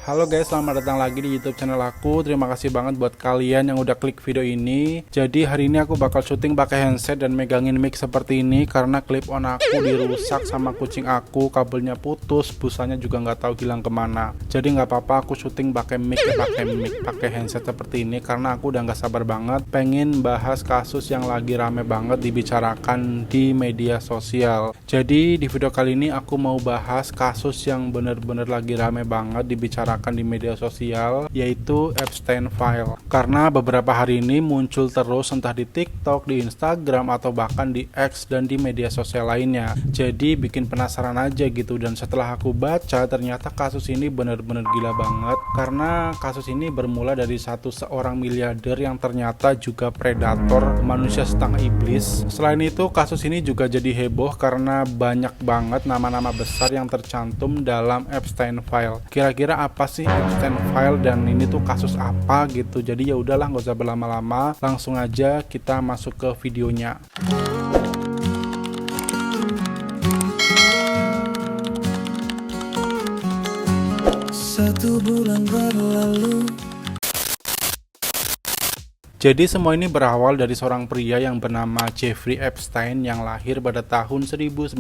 Halo guys, selamat datang lagi di YouTube channel aku. Terima kasih banget buat kalian yang udah klik video ini. Jadi hari ini aku bakal syuting pakai handset dan megangin mic seperti ini karena clip on aku dirusak sama kucing aku, kabelnya putus, busanya juga nggak tahu hilang kemana. Jadi nggak apa-apa, aku syuting pakai mic, pakai handset seperti ini karena aku udah nggak sabar banget pengen bahas kasus yang lagi rame banget dibicarakan di media sosial. Jadi di video kali ini aku mau bahas kasus yang bener-bener lagi rame banget dibicarakan di media sosial, yaitu Epstein File. Karena beberapa hari ini muncul terus entah di TikTok, di Instagram, atau bahkan di X dan di media sosial lainnya. Jadi bikin penasaran aja gitu, dan setelah aku baca ternyata kasus ini bener-bener gila banget karena kasus ini bermula dari seorang miliarder yang ternyata juga predator, manusia setengah iblis. Selain itu kasus ini juga jadi heboh karena banyak banget nama-nama besar yang tercantum dalam Epstein File. Kira-kira apa sih Epstein File dan ini tuh kasus apa gitu. Jadi ya udahlah, nggak usah berlama-lama, langsung aja kita masuk ke videonya. Satu bulan berlalu. Jadi semua ini berawal dari seorang pria yang bernama Jeffrey Epstein yang lahir pada tahun 1953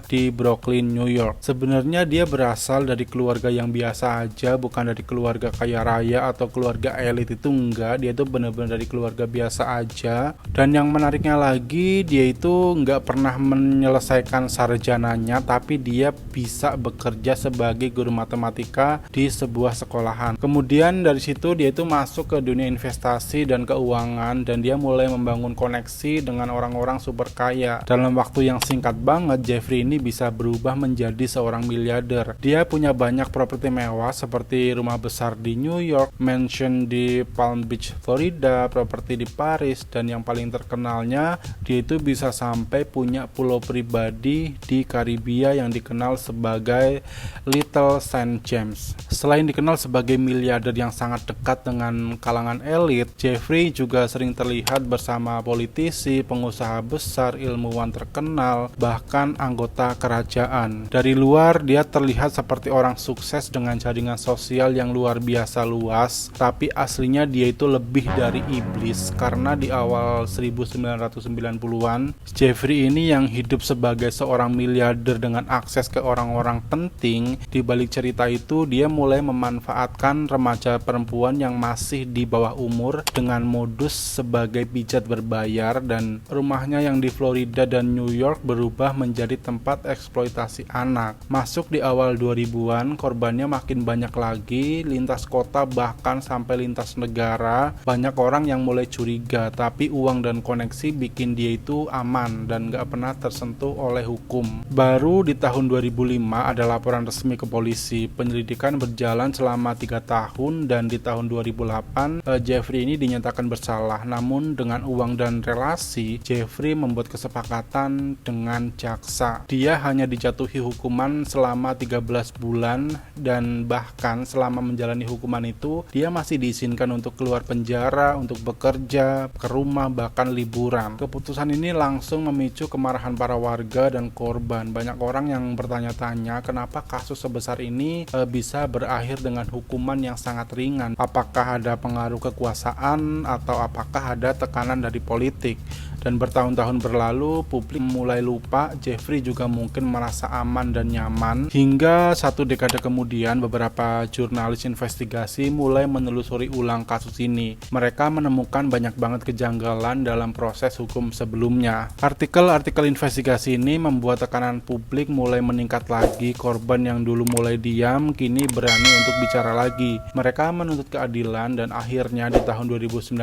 di Brooklyn, New York. Sebenarnya dia berasal dari keluarga yang biasa aja, bukan dari keluarga kaya raya atau keluarga elit, itu enggak. Dia itu benar-benar dari keluarga biasa aja. Dan yang menariknya lagi, dia itu enggak pernah menyelesaikan sarjananya, tapi dia bisa bekerja sebagai guru matematika di sebuah sekolahan. Kemudian dari situ dia itu masuk ke dunia investasi dan keuangan, dan dia mulai membangun koneksi dengan orang-orang super kaya. Dalam waktu yang singkat banget, Jeffrey ini bisa berubah menjadi seorang miliarder. Dia punya banyak properti mewah seperti rumah besar di New York, mansion di Palm Beach, Florida, properti di Paris, dan yang paling terkenalnya dia itu bisa sampai punya pulau pribadi di Karibia yang dikenal sebagai Little Saint James. Selain dikenal sebagai miliarder yang sangat dekat dengan kalangan elit, Jeffrey juga sering terlihat bersama politisi, pengusaha besar, ilmuwan terkenal, bahkan anggota kerajaan. Dari luar, dia terlihat seperti orang sukses dengan jaringan sosial yang luar biasa luas, tapi aslinya dia itu lebih dari iblis karena di awal 1990-an, Jeffrey ini yang hidup sebagai seorang miliarder dengan akses ke orang-orang penting. Di balik cerita itu, dia mulai memanfaatkan remaja perempuan yang masih di bawah umur dengan modus sebagai pijat berbayar, dan rumahnya yang di Florida dan New York berubah menjadi tempat eksploitasi anak. Masuk di awal 2000-an, korbannya makin banyak lagi, lintas kota bahkan sampai lintas negara. Banyak orang yang mulai curiga, tapi uang dan koneksi bikin dia itu aman dan gak pernah tersentuh oleh hukum. Baru di tahun 2005 ada laporan resmi ke polisi. Penyelidikan berjalan selama 3 tahun dan di tahun 2008 Jeffrey ini dinyatakan bersalah. Namun dengan uang dan relasi, Jeffrey membuat kesepakatan dengan jaksa. Dia hanya dijatuhi hukuman selama 13 bulan, dan bahkan selama menjalani hukuman itu dia masih diizinkan untuk keluar penjara, untuk bekerja, ke rumah, bahkan liburan. Keputusan ini langsung memicu kemarahan para warga dan korban. Banyak orang yang bertanya-tanya kenapa kasus sebesar ini bisa berakhir dengan hukuman yang sangat ringan. Apakah ada pengaruh kekuasaan atau apakah ada tekanan dari politik? Dan bertahun-tahun berlalu, publik mulai lupa. Jeffrey juga mungkin merasa aman dan nyaman. Hingga 1 dekade kemudian, beberapa jurnalis investigasi mulai menelusuri ulang kasus ini. Mereka menemukan banyak banget kejanggalan dalam proses hukum sebelumnya. Artikel-artikel investigasi ini membuat tekanan publik mulai meningkat lagi. Korban yang dulu mulai diam, kini berani untuk bicara lagi. Mereka menuntut keadilan, dan akhirnya di tahun 2019,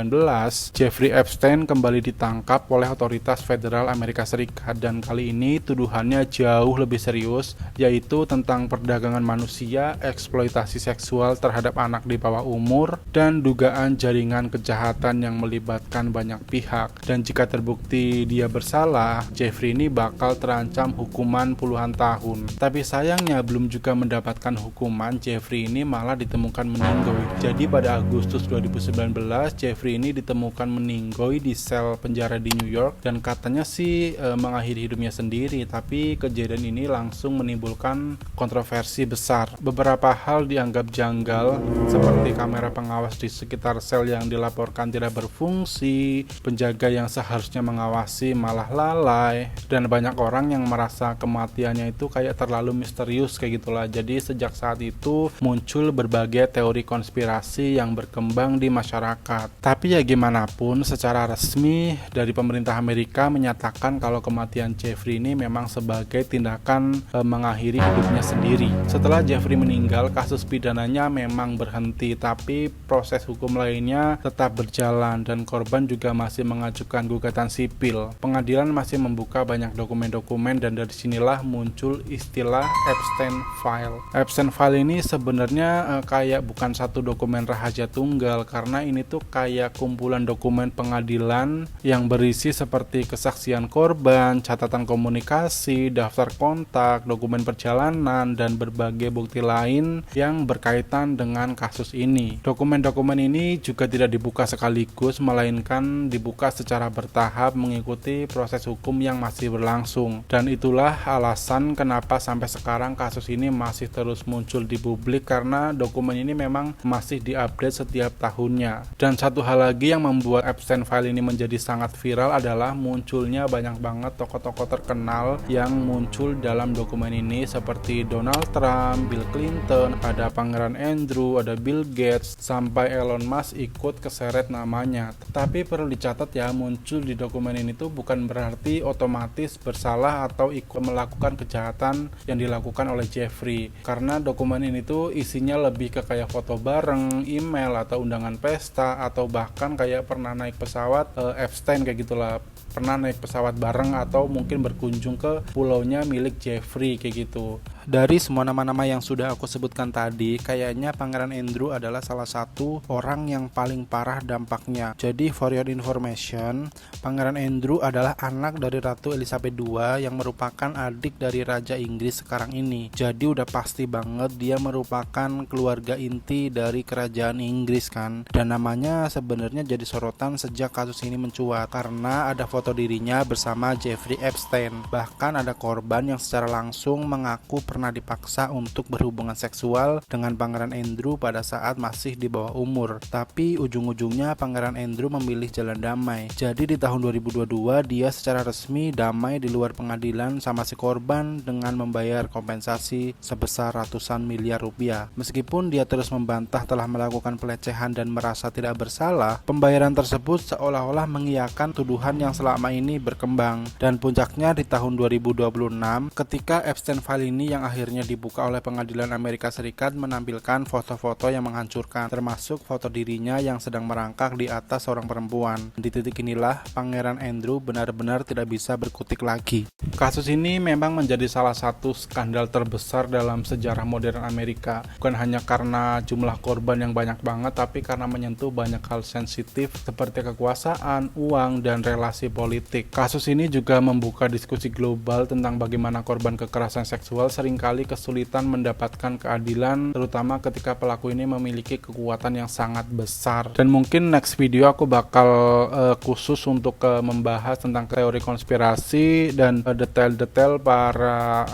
Jeffrey Epstein kembali ditangkap oleh otoritas federal Amerika Serikat, dan kali ini tuduhannya jauh lebih serius, yaitu tentang perdagangan manusia, eksploitasi seksual terhadap anak di bawah umur, dan dugaan jaringan kejahatan yang melibatkan banyak pihak. Dan jika terbukti dia bersalah, Jeffrey ini bakal terancam hukuman puluhan tahun. Tapi sayangnya belum juga mendapatkan hukuman, Jeffrey ini malah ditemukan meninggoy. Jadi pada Agustus 2019, Jeffrey ini ditemukan meninggoy di sel penjara di New York dan katanya sih mengakhiri hidupnya sendiri, tapi kejadian ini langsung menimbulkan kontroversi besar. Beberapa hal dianggap janggal seperti kamera pengawas di sekitar sel yang dilaporkan tidak berfungsi, penjaga yang seharusnya mengawasi malah lalai, dan banyak orang yang merasa kematiannya itu kayak terlalu misterius kayak gitulah. Jadi sejak saat itu muncul berbagai teori konspirasi yang berkembang di masyarakat. Tapi ya gimana pun, secara resmi dari pemerintah Amerika menyatakan kalau kematian Jeffrey ini memang sebagai tindakan mengakhiri hidupnya sendiri. Setelah Jeffrey meninggal, kasus pidananya memang berhenti, tapi proses hukum lainnya tetap berjalan dan korban juga masih mengajukan gugatan sipil. Pengadilan masih membuka banyak dokumen-dokumen dan dari sinilah muncul istilah Epstein File. Epstein File ini sebenarnya kayak bukan satu dokumen rahasia tunggal, karena ini tuh kayak kumpulan dokumen pengadilan yang berisi seperti kesaksian korban, catatan komunikasi, daftar kontak, dokumen perjalanan, dan berbagai bukti lain yang berkaitan dengan kasus ini. Dokumen-dokumen ini juga tidak dibuka sekaligus, melainkan dibuka secara bertahap mengikuti proses hukum yang masih berlangsung. Dan itulah alasan kenapa sampai sekarang kasus ini masih terus muncul di publik, karena dokumen ini memang masih diupdate setiap tahunnya. Dan satu hal lagi yang membuat Epstein File ini menjadi sangat viral adalah munculnya banyak banget tokoh-tokoh terkenal yang muncul dalam dokumen ini, seperti Donald Trump, Bill Clinton, ada Pangeran Andrew, ada Bill Gates, sampai Elon Musk ikut keseret namanya. Tetapi perlu dicatat ya, muncul di dokumen ini tuh bukan berarti otomatis bersalah atau ikut melakukan kejahatan yang dilakukan oleh Jeffrey, karena dokumen ini tuh isinya lebih ke kayak foto bareng, email atau undangan pesta, atau bahkan kayak pernah naik pesawat Epstein kayak gitulah, pernah naik pesawat bareng atau mungkin berkunjung ke pulaunya milik Jeffrey kayak gitu. Dari semua nama-nama yang sudah aku sebutkan tadi, kayaknya Pangeran Andrew adalah salah satu orang yang paling parah dampaknya. Jadi for your information, Pangeran Andrew adalah anak dari Ratu Elizabeth II yang merupakan adik dari Raja Inggris sekarang ini. Jadi udah pasti banget dia merupakan keluarga inti dari kerajaan Inggris kan. Dan namanya sebenarnya jadi sorotan sejak kasus ini mencuat, karena ada foto dirinya bersama Jeffrey Epstein. Bahkan ada korban yang secara langsung mengaku pernah dipaksa untuk berhubungan seksual dengan Pangeran Andrew pada saat masih di bawah umur. Tapi ujung-ujungnya Pangeran Andrew memilih jalan damai. Jadi di tahun 2022 dia secara resmi damai di luar pengadilan sama si korban dengan membayar kompensasi sebesar ratusan miliar rupiah. Meskipun dia terus membantah telah melakukan pelecehan dan merasa tidak bersalah, pembayaran tersebut seolah-olah mengiyakan tuduhan yang selama ini berkembang. Dan puncaknya di tahun 2026 ketika Epstein File ini yang akhirnya dibuka oleh pengadilan Amerika Serikat menampilkan foto-foto yang menghancurkan, termasuk foto dirinya yang sedang merangkak di atas seorang perempuan. Di titik inilah Pangeran Andrew benar-benar tidak bisa berkutik lagi. Kasus ini memang menjadi salah satu skandal terbesar dalam sejarah modern Amerika, bukan hanya karena jumlah korban yang banyak banget, tapi karena menyentuh banyak hal sensitif seperti kekuasaan, uang, dan relasi politik. Kasus ini juga membuka diskusi global tentang bagaimana korban kekerasan seksual seringkali kesulitan mendapatkan keadilan, terutama ketika pelaku ini memiliki kekuatan yang sangat besar. Dan mungkin next video aku bakal khusus untuk membahas tentang teori konspirasi dan detail-detail para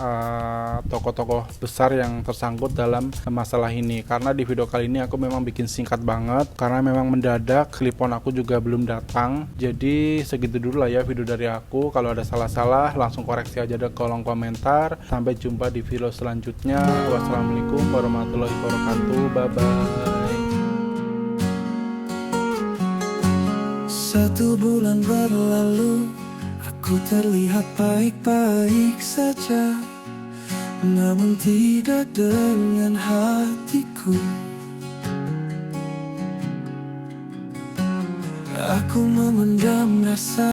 tokoh-tokoh besar yang tersangkut dalam masalah ini. Karena di video kali ini aku memang bikin singkat banget, karena memang mendadak, clip-on aku juga belum datang. Jadi segitu dulu lah ya video dari aku. Kalau ada salah-salah langsung koreksi aja di kolom komentar. Sampai jumpa di video selanjutnya. Wassalamualaikum warahmatullahi wabarakatuh. Bye bye. Satu bulan berlalu, aku terlihat baik-baik saja, namun tidak dengan hatiku. Aku memendam rasa